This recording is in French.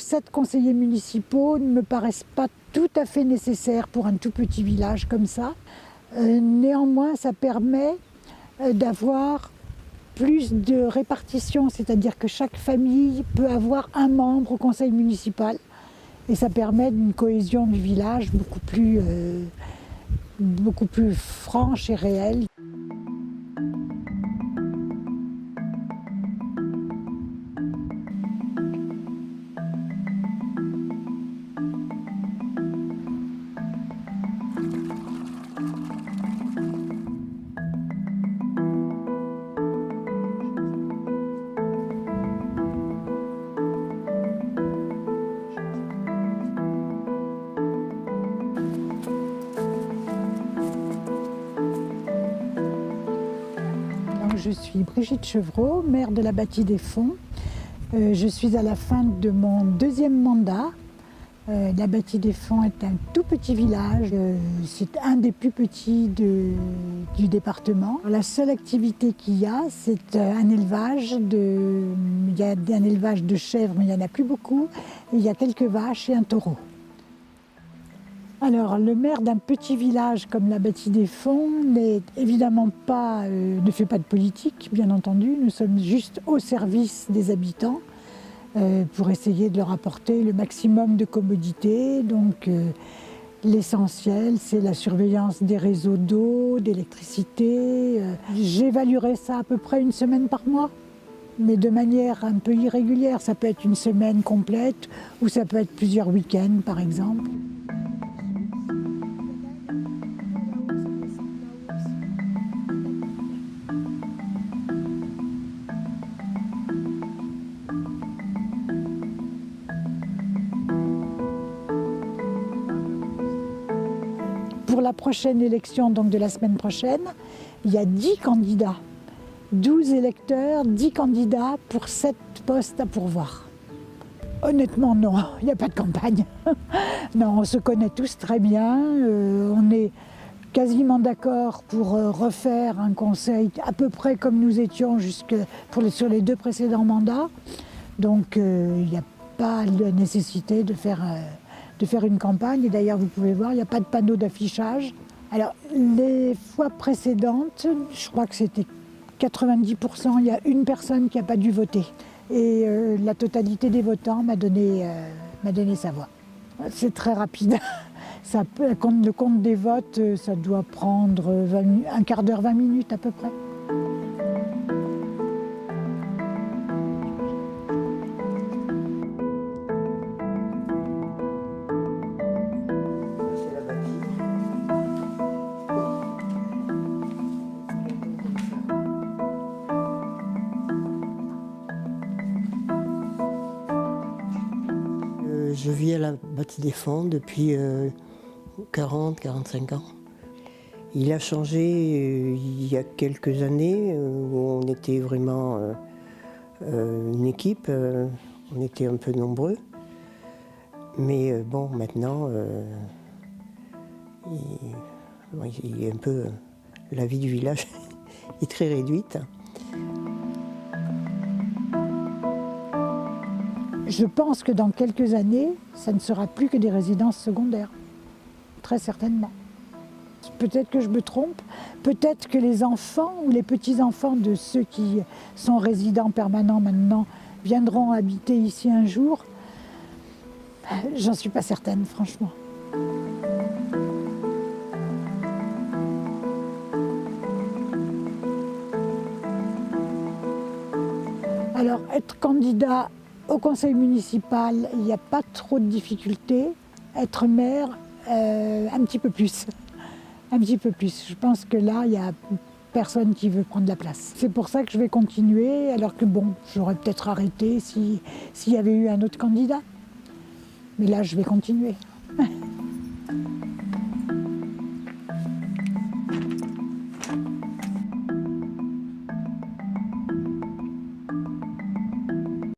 7 conseillers municipaux ne me paraissent pas tout à fait nécessaires pour un tout petit village comme ça. Néanmoins, ça permet d'avoir plus de répartition, c'est-à-dire que chaque famille peut avoir un membre au conseil municipal et ça permet une cohésion du village beaucoup plus franche et réelle. Je suis Brigitte Chevreau, maire de la Bâtie des Fonds. Je suis à la fin de mon 2e mandat. La Bâtie des Fonds est un tout petit village. C'est un des plus petits du département. La seule activité qu'il y a, c'est un élevage. Il y a un élevage de chèvres, mais il n'y en a plus beaucoup. Et il y a quelques vaches et un taureau. Alors, le maire d'un petit village comme la Bâtie des Fonds n'est évidemment pas, ne fait pas de politique, bien entendu. Nous sommes juste au service des habitants pour essayer de leur apporter le maximum de commodités. Donc, l'essentiel, c'est la surveillance des réseaux d'eau, d'électricité. J'évaluerai ça à peu près 1 semaine par mois, mais de manière un peu irrégulière. Ça peut être 1 semaine complète ou ça peut être plusieurs week-ends, par exemple. Pour la prochaine élection, donc de la semaine prochaine, il y a 10 candidats, 12 électeurs, 10 candidats pour 7 postes à pourvoir. Honnêtement, non, il n'y a pas de campagne. Non, on se connaît tous très bien, on est quasiment d'accord pour refaire un conseil à peu près comme nous étions sur les 2 précédents mandats. Donc il n'y a pas de nécessité de faire une campagne. Et d'ailleurs, vous pouvez voir, il n'y a pas de panneau d'affichage. Alors, les fois précédentes, je crois que c'était 90%, il y a une personne qui n'a pas dû voter. Et la totalité des votants m'a donné sa voix. C'est très rapide. Le compte des votes, ça doit prendre un quart d'heure, 20 minutes à peu près. Je vis à la Bâtie des Fonds depuis 40-45 ans. Il a changé il y a quelques années où on était vraiment une équipe, on était un peu nombreux. Mais bon, maintenant, il est un peu, la vie du village est très réduite. Je pense que dans quelques années, ça ne sera plus que des résidences secondaires, très certainement. Peut-être que je me trompe, peut-être que les enfants ou les petits-enfants de ceux qui sont résidents permanents maintenant viendront habiter ici un jour. J'en suis pas certaine, franchement. Alors, être candidat au conseil municipal, il n'y a pas trop de difficultés. Être maire, un petit peu plus. Un petit peu plus. Je pense que là, il n'y a personne qui veut prendre la place. C'est pour ça que je vais continuer, alors que bon, j'aurais peut-être arrêté s'il y avait eu un autre candidat. Mais là, je vais continuer.